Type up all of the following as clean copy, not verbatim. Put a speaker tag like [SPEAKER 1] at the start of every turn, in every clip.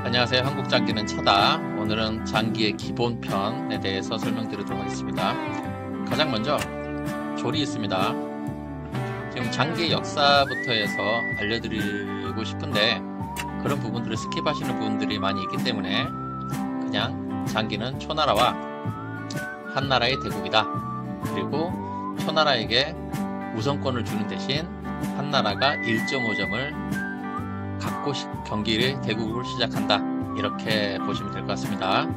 [SPEAKER 1] 안녕하세요. 한국 장기는 차다. 오늘은 장기의 기본편에 대해서 설명드리도록 하겠습니다. 가장 먼저 조리 있습니다. 지금 장기의 역사부터 해서 알려드리고 싶은데 그런 부분들을 스킵하시는 분들이 많이 있기 때문에 그냥 장기는 초나라와 한나라의 대국이다. 그리고 초나라에게 우선권을 주는 대신 한나라가 1.5점을 갖고 대국을 시작한다. 이렇게 보시면 될 것 같습니다.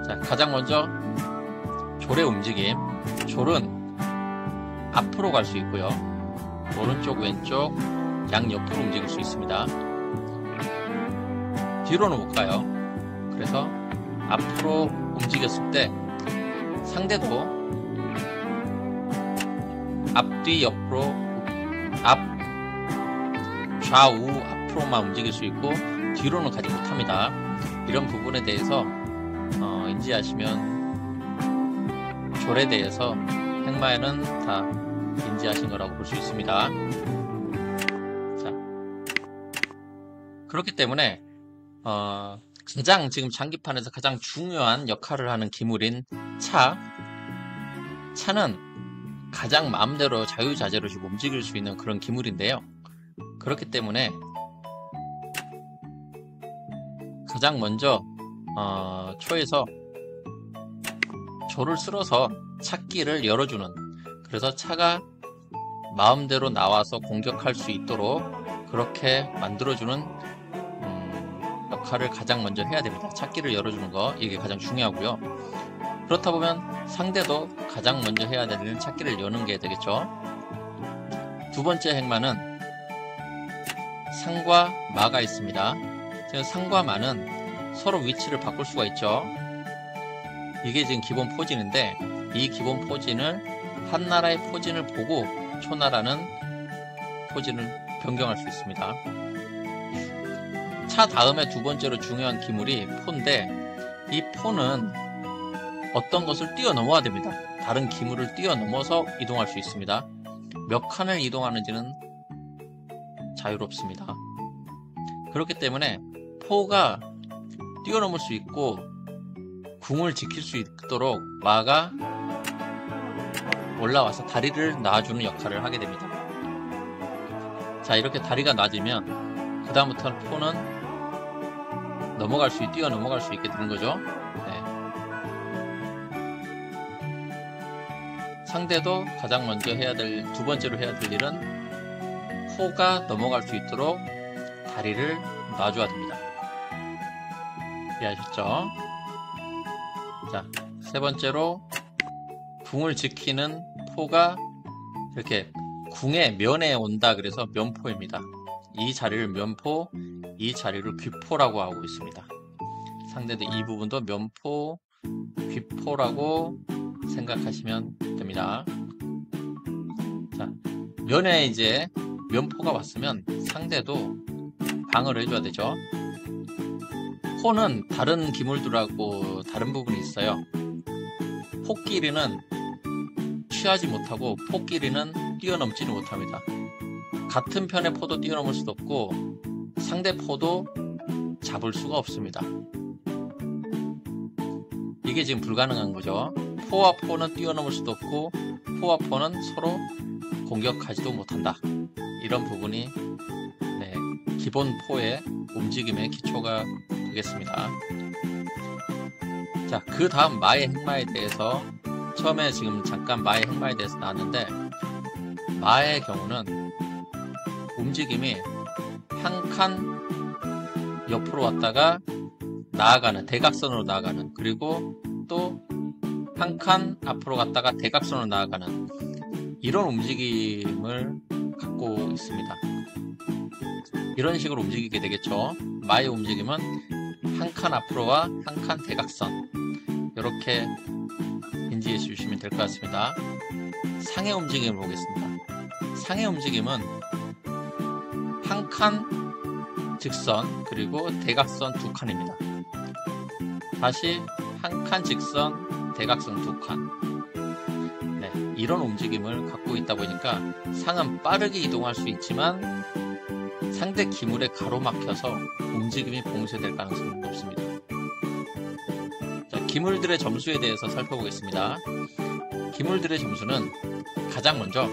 [SPEAKER 1] 자, 가장 먼저 졸의 움직임. 졸은 앞으로 갈 수 있고요. 오른쪽, 왼쪽, 양옆으로 움직일 수 있습니다. 뒤로는 못 가요. 그래서 앞으로 움직였을 때 상대도 앞뒤, 옆으로, 좌우, 앞으로만 움직일 수 있고 뒤로는 가지 못합니다. 이런 부분에 대해서 인지하시면 졸에 대해서 행마에는 다 인지하신 거라고 볼 수 있습니다. 자, 그렇기 때문에 가장 지금 장기판에서 가장 중요한 역할을 하는 기물인 차는 가장 마음대로 자유자재로 지금 움직일 수 있는 그런 기물인데요. 그렇기 때문에 가장 먼저 초에서 조를 쓸어서 차끼를 열어주는, 그래서 차가 마음대로 나와서 공격할 수 있도록 그렇게 만들어주는 역할을 가장 먼저 해야 됩니다. 차끼를 열어주는 거, 이게 가장 중요하고요. 그렇다 보면 상대도 가장 먼저 해야 되는 차끼를 여는 게 되겠죠. 두 번째 행마는 상과 마가 있습니다. 지금 상과 마는 서로 위치를 바꿀 수가 있죠. 이게 지금 기본 포진인데 이 기본 포진을 한나라의 포진을 보고 초나라는 포진을 변경할 수 있습니다. 차 다음에 두 번째로 중요한 기물이 포인데 이 포는 어떤 것을 뛰어넘어야 됩니다. 다른 기물을 뛰어넘어서 이동할 수 있습니다. 몇 칸을 이동하는지는 자유롭습니다. 그렇기 때문에 포가 뛰어넘을 수 있고 궁을 지킬 수 있도록 마가 올라와서 다리를 놔주는 역할을 하게 됩니다. 자, 이렇게 다리가 놔지면 그 다음부터는 포는 뛰어넘어갈 수 있게 되는 거죠. 네. 상대도 가장 먼저 두 번째로 해야 될 일은 포가 넘어갈 수 있도록 다리를 놔줘야 됩니다. 이해하셨죠? 자, 세 번째로 궁을 지키는 포가 이렇게 궁의 면에 온다. 그래서 면포입니다. 이 자리를 면포, 이 자리를 귀포라고 하고 있습니다. 상대도 이 부분도 면포, 귀포라고 생각하시면 됩니다. 자, 면에 이제 면포가 왔으면 상대도 방어를 해줘야 되죠. 포는 다른 기물들하고 다른 부분이 있어요. 포끼리는 취하지 못하고 포끼리는 뛰어넘지는 못합니다. 같은 편의 포도 뛰어넘을 수도 없고 상대 포도 잡을 수가 없습니다. 이게 지금 불가능한 거죠. 포와 포는 뛰어넘을 수도 없고 포와 포는 서로 공격하지도 못한다. 이런 부분이 기본 포의 움직임의 기초가 되겠습니다. 자, 그 다음 마의 행마에 대해서 처음에 지금 잠깐 마의 행마에 대해서 나왔는데 마의 경우는 움직임이 한 칸 옆으로 왔다가 나아가는, 대각선으로 나아가는, 그리고 또 한 칸 앞으로 갔다가 대각선으로 나아가는 이런 움직임을 갖고 있습니다. 이런 식으로 움직이게 되겠죠. 마의 움직임은 한 칸 앞으로와 한 칸 대각선, 이렇게 인지해 주시면 될 것 같습니다. 상의 움직임을 보겠습니다. 상의 움직임은 한 칸 직선, 그리고 대각선 두 칸입니다. 다시 한 칸 직선, 대각선 두 칸. 이런 움직임을 갖고 있다 보니까 상은 빠르게 이동할 수 있지만 상대 기물에 가로막혀서 움직임이 봉쇄될 가능성이 높습니다. 자, 기물들의 점수에 대해서 살펴보겠습니다. 기물들의 점수는 가장 먼저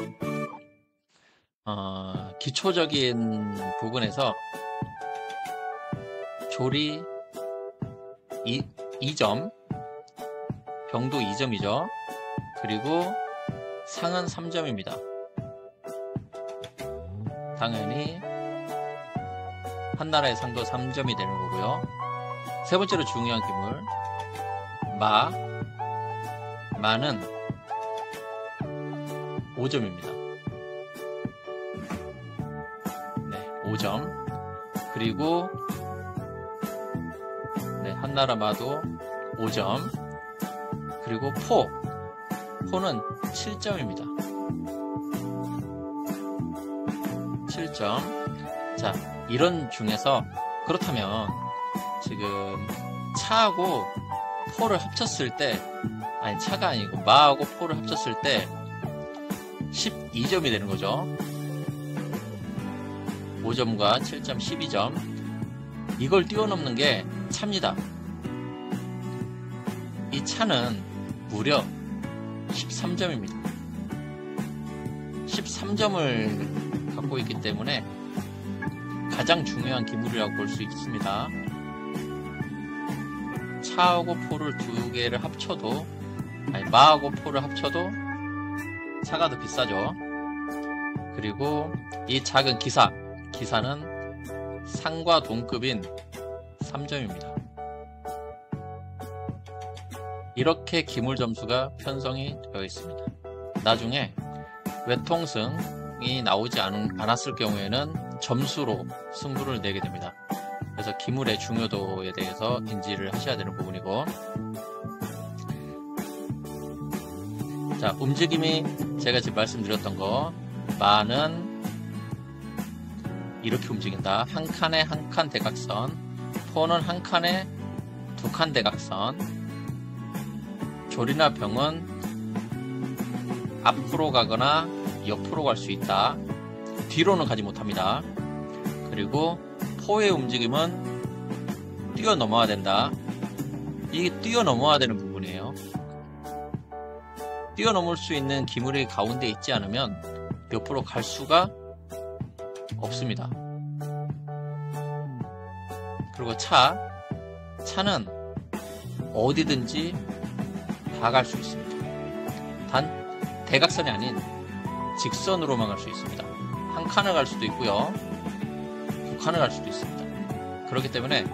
[SPEAKER 1] 기초적인 부분에서 조리 2점, 병도 2점이죠. 그리고 상은 3점입니다. 당연히 한나라의 상도 3점이 되는 거고요. 세 번째로 중요한 기물 마는 5점입니다. 네, 5점. 그리고 네, 한나라 마도 5점. 그리고 포는 7점입니다. 7점. 자, 이런 중에서 그렇다면 지금 차하고 포를 합쳤을 때, 아니 차가 아니고 마하고 포를 합쳤을 때 12점이 되는 거죠. 5점과 7점, 12점. 이걸 뛰어넘는 게 차입니다. 이 차는 무려 13점입니다. 13점을 갖고 있기 때문에 가장 중요한 기물이라고 볼 수 있습니다. 차하고 포를 두 개를 합쳐도, 아니 마하고 포를 합쳐도 차가 더 비싸죠. 그리고 이 작은 기사는 상과 동급인 3점입니다. 이렇게 기물 점수가 편성이 되어 있습니다. 나중에 외통승이 나오지 않았을 경우에는 점수로 승부를 내게 됩니다. 그래서 기물의 중요도에 대해서 인지를 하셔야 되는 부분이고, 자, 움직임이 제가 지금 말씀드렸던 거, 마는 이렇게 움직인다. 한 칸에 한 칸 대각선, 포는 한 칸에 두 칸 대각선, 조리나 병은 앞으로 가거나 옆으로 갈 수 있다. 뒤로는 가지 못합니다. 그리고 포의 움직임은 뛰어넘어야 된다. 이게 뛰어넘어야 되는 부분이에요. 뛰어넘을 수 있는 기물이 가운데 있지 않으면 옆으로 갈 수가 없습니다. 그리고 차는 어디든지 다 갈 수 있습니다. 단 대각선이 아닌 직선으로만 갈 수 있습니다. 한 칸을 갈 수도 있고요, 두 칸을 갈 수도 있습니다. 그렇기 때문에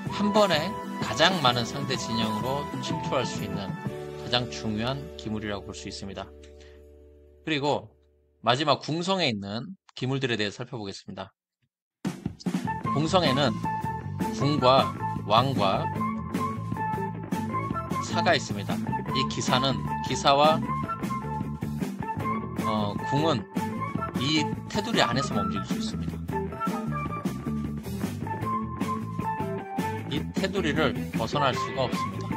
[SPEAKER 1] 한 번에 가장 많은 상대 진영으로 침투할 수 있는 가장 중요한 기물이라고 볼 수 있습니다. 그리고 마지막 궁성에 있는 기물들에 대해 살펴보겠습니다. 궁성에는 궁과 왕과 사가 있습니다. 이 기사와 궁은 이 테두리 안에서만 움직일 수 있습니다. 이 테두리를 벗어날 수가 없습니다.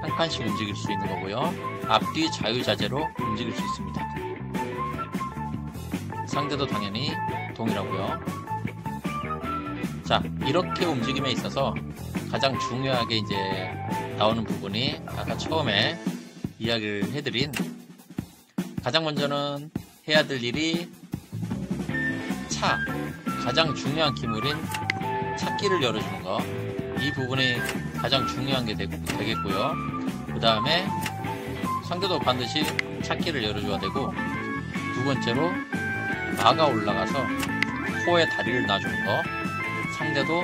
[SPEAKER 1] 한 칸씩 움직일 수 있는 거고요. 앞뒤 자유자재로 움직일 수 있습니다. 상대도 당연히 동일하고요. 자, 이렇게 움직임에 있어서 가장 중요하게 이제 나오는 부분이 아까 처음에 이야기를 해드린, 가장 먼저는 해야 될 일이 가장 중요한 기물인 찾기를 열어주는 거, 이 부분이 가장 중요한 게 되겠고요. 그 다음에 상대도 반드시 찾기를 열어줘야 되고, 두 번째로 마가 올라가서 포에 다리를 놔주는 거, 상대도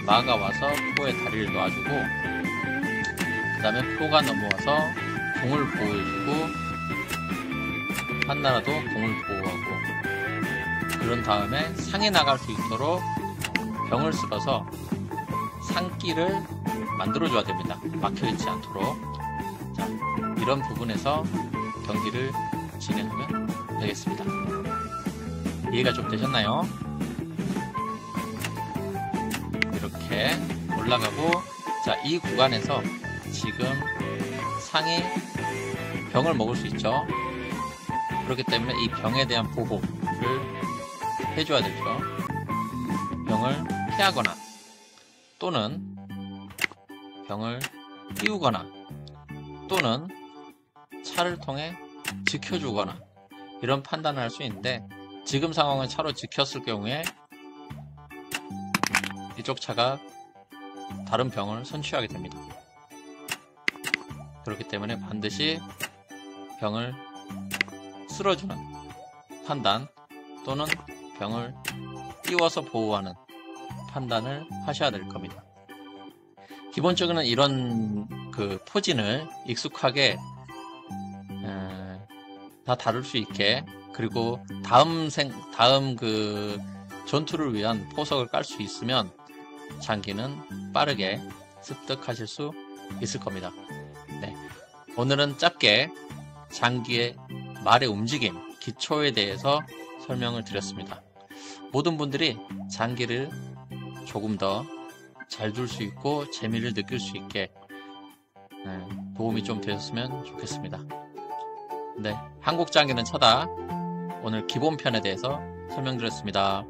[SPEAKER 1] 마가 와서 포에 다리를 놔주고, 그 다음에 포가 넘어와서 공을 보호해주고, 한나라도 공을 보호하고, 그런 다음에 상에 나갈 수 있도록 병을 쓸어서 상길을 만들어줘야 됩니다. 막혀있지 않도록. 자, 이런 부분에서 경기를 진행하면 되겠습니다. 이해가 좀 되셨나요? 이렇게 올라가고, 자, 이 구간에서 지금 상이 병을 먹을 수 있죠. 그렇기 때문에 이 병에 대한 보호를 해줘야 되죠. 병을 피하거나 또는 병을 띄우거나 또는 차를 통해 지켜주거나 이런 판단을 할 수 있는데, 지금 상황은 차로 지켰을 경우에 이쪽 차가 다른 병을 선취하게 됩니다. 그렇기 때문에 반드시 병을 쓸어주는 판단 또는 병을 띄워서 보호하는 판단을 하셔야 될 겁니다. 기본적으로는 이런 그 포진을 익숙하게 다 다룰 수 있게, 그리고 다음 그 전투를 위한 포석을 깔 수 있으면 장기는 빠르게 습득하실 수 있을 겁니다. 네, 오늘은 짧게 장기의 말의 움직임, 기초에 대해서 설명을 드렸습니다. 모든 분들이 장기를 조금 더 잘 둘 수 있고 재미를 느낄 수 있게 도움이 좀 되셨으면 좋겠습니다. 네, 한국장기는 차다. 오늘 기본편에 대해서 설명드렸습니다.